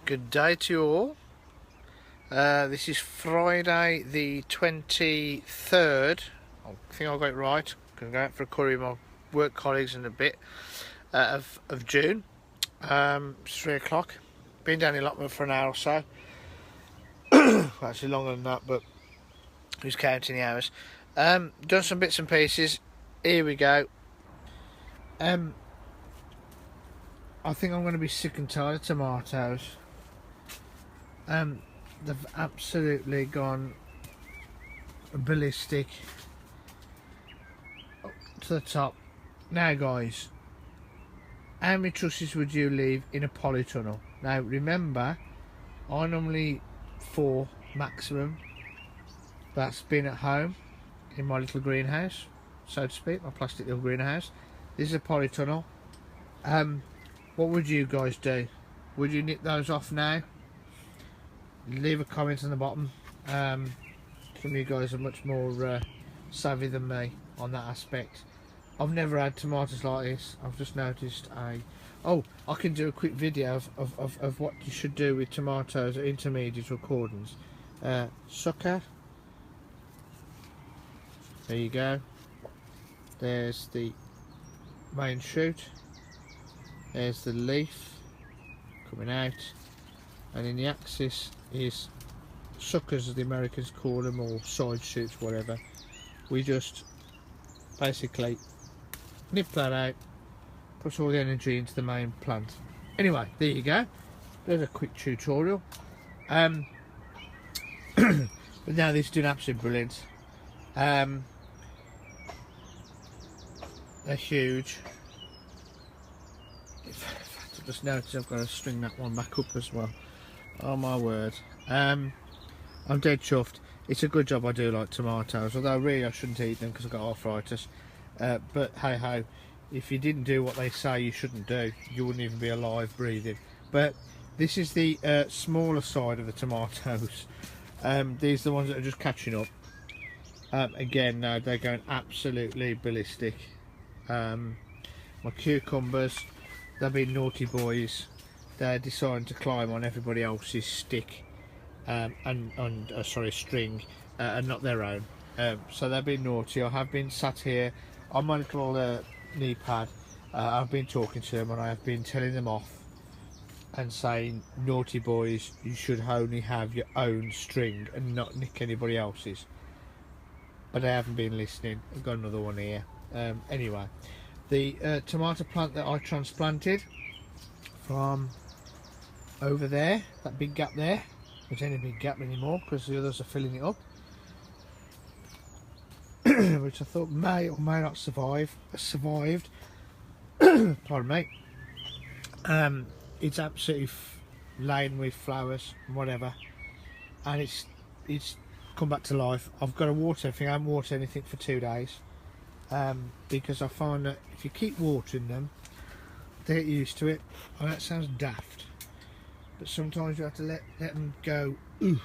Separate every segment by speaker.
Speaker 1: Good day to you all. This is Friday the 23rd. I think I got it right. I'm going to go out for a curry with my work colleagues in a bit of June. It's 3 o'clock. Been down the allotment for an hour or so. Actually longer than that, but who's counting the hours? Done some bits and pieces. Here we go. I think I'm going to be sick and tired of tomatoes. They've absolutely gone ballistic up to the top. Now guys, how many trusses would you leave in a polytunnel? Now remember, I normally 4 maximum. That's been at home in my little greenhouse, so to speak, my plastic little greenhouse. This is a polytunnel. What would you guys do? Would you nip those off now? Leave a comment on the bottom. Some of you guys are much more savvy than me on that aspect. I've never had tomatoes like this. I've just noticed I can do a quick video of what you should do with tomatoes at intermediate recordings. Sucker. There you go. There's the main shoot. There's the leaf coming out, and in the axis is suckers, as the Americans call them, or side shoots, whatever. We just basically nip that out, put all the energy into the main plant. Anyway, there you go. There's a quick tutorial. But now this is doing absolutely brilliant. They're huge. In fact, I just noticed I've got to string that one back up as well. Oh my word. I'm dead chuffed. It's a good job I do like tomatoes, although really I shouldn't eat them because I've got arthritis. But hey ho, if you didn't do what they say you shouldn't do, you wouldn't even be alive breathing. But this is the smaller side of the tomatoes. These are the ones that are just catching up. Again, no, they're going absolutely ballistic. My cucumbers, they've been naughty boys. They're deciding to climb on everybody else's stick string, and not their own. So they've been naughty. I have been sat here on my little knee pad. I've been talking to them and I have been telling them off and saying, naughty boys, you should only have your own string and not nick anybody else's. But they haven't been listening. I've got another one here. Anyway, the tomato plant that I transplanted from over there, that big gap there, there's any big gap anymore because the others are filling it up, which I thought may or may not survived. Pardon me. It's absolutely laden with flowers and whatever, and it's come back to life. I've got to water everything. I haven't watered anything for 2 days, because I find that if you keep watering them, they get used to it. And that sounds daft, but sometimes you have to let them go to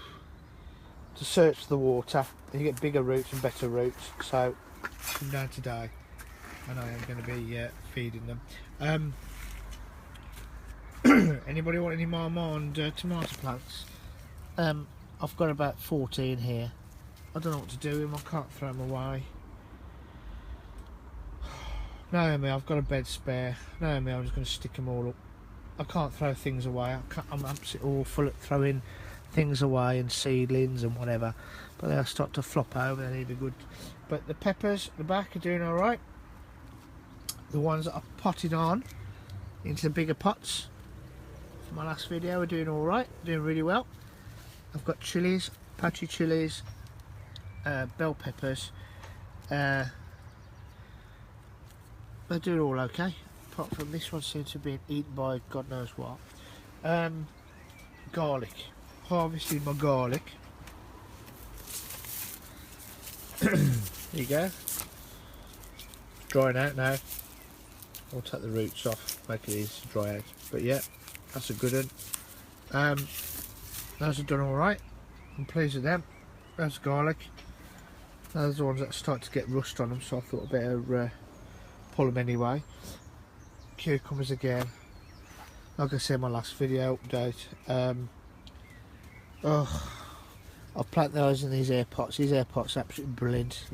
Speaker 1: search the water, and you get bigger roots and better roots. So from down today, and I am going to be feeding them. Anybody want any Marmande tomato plants? I've got about 14 here. I don't know what to do with them. I can't throw them away. Naomi, I've got a bed spare. Naomi, I'm just going to stick them all up. I can't throw things away. I'm absolutely awful at throwing things away and seedlings and whatever. But they'll start to flop over. They need a good. But the peppers at the back are doing all right. The ones that I potted on into the bigger pots for my last video are doing all right. Doing really well. I've got chilies, patchy chilies, bell peppers. They're doing all okay. Apart from this one seems to be eaten by God knows what. Garlic. Harvesting my garlic. There you go. Drying out now. I'll take the roots off, make it easy to dry out. But yeah, that's a good one. Those are done alright. I'm pleased with them. That's garlic. Those are the ones that start to get rust on them, so I thought I'd better pull them anyway. Cucumbers again. like I said in my last video update, I've planted those in these air pots. These air pots are absolutely brilliant.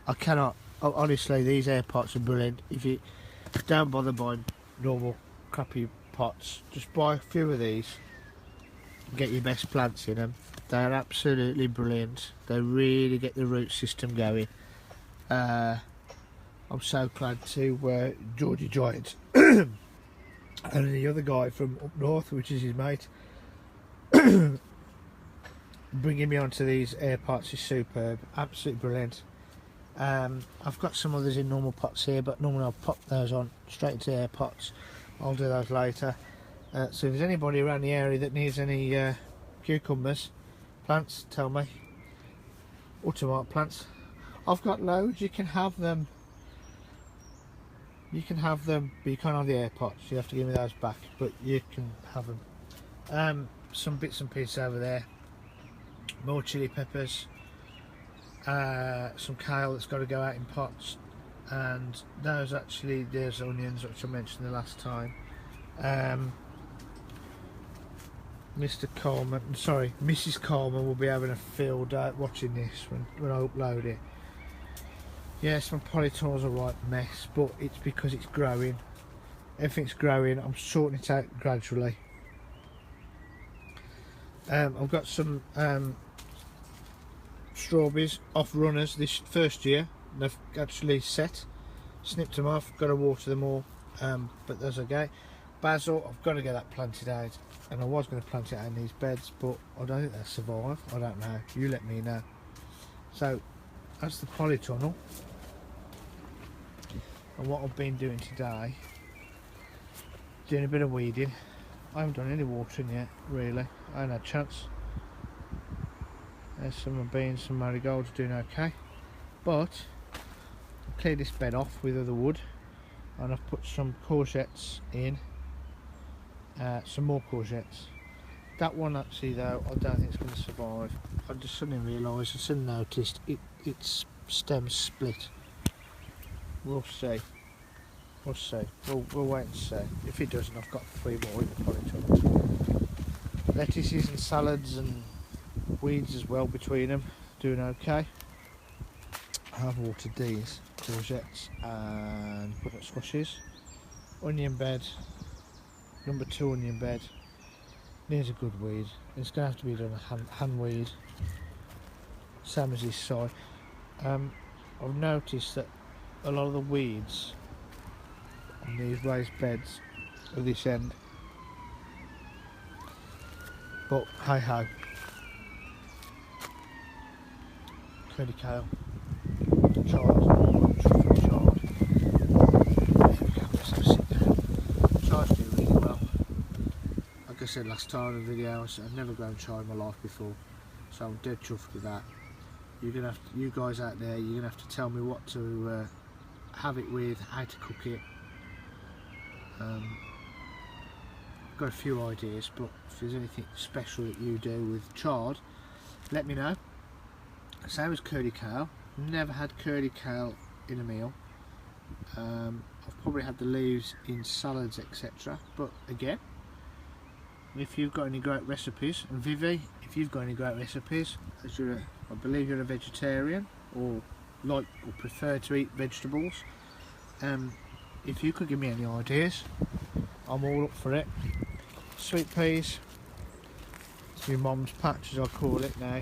Speaker 1: I cannot, honestly, these air pots are brilliant. If you don't bother buying normal crappy pots, just buy a few of these and get your best plants in them. They're absolutely brilliant. They really get the root system going. I'm so glad to Georgie Giants and the other guy from up north, which is his mate, bringing me onto these air pots is superb. Absolutely brilliant. I've got some others in normal pots here, but normally I'll pop those on straight into air pots. I'll do those later. So if there's anybody around the area that needs any cucumbers plants, tell me. Or tomato plants, I've got loads. You can have them, but you can't have the air pots. You have to give me those back, but you can have them. Some bits and pieces over there, more chili peppers, some kale that's got to go out in pots, and there's onions, which I mentioned the last time. Mrs. Coleman will be having a field day watching this when I upload it. Yes, my polytunnel's a right mess, but it's because it's growing. Everything's growing. I'm sorting it out gradually. I've got some strawberries off runners this first year. They've actually snipped them off, got to water them all, but that's okay. Basil, I've got to get that planted out, and I was going to plant it out in these beds, but I don't think they'll survive. I don't know, you let me know. So that's the polytunnel, and what I've been doing today, doing a bit of weeding. I haven't done any watering yet, really. I haven't had a chance. There's some beans, some marigolds doing okay, but I've cleared this bed off with other wood, and I've put some courgettes in, some more courgettes. That one actually though, I don't think it's going to survive. I just suddenly realised, I suddenly noticed its stem split. We'll see. We'll see. We'll wait and see. If it doesn't, I've got 3 more in the polytunnel. Lettuces and salads and weeds as well between them, doing okay. I have watered these courgettes and butternut squashes. Onion bed, number 2 onion bed, needs a good weed. It's going to have to be done a hand weed, same as this side. I've noticed that a lot of the weeds on these raised beds at this end, but hey ho. Curly kale, chard, chards do really well. Like I said last time in the video, I've never grown chard in my life before, so I'm dead chuffed with that. You guys out there, you're gonna have to tell me what to have it with, how to cook it. I've got a few ideas, but if there's anything special that you do with chard, let me know. Same as curly kale. Never had curly kale in a meal. I've probably had the leaves in salads, etc. But again, if you've got any great recipes, and Vivi, if you've got any great recipes, as I believe you're a vegetarian or prefer to eat vegetables, if you could give me any ideas, I'm all up for it. Sweet peas, it's your mum's patch as I call it now.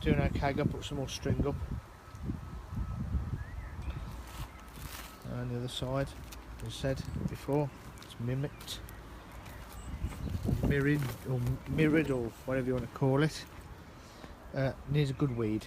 Speaker 1: Doing okay. Go put some more string up, and the other side, as I said before, it's mimicked, or mirrored, or whatever you want to call it. Needs a good weed.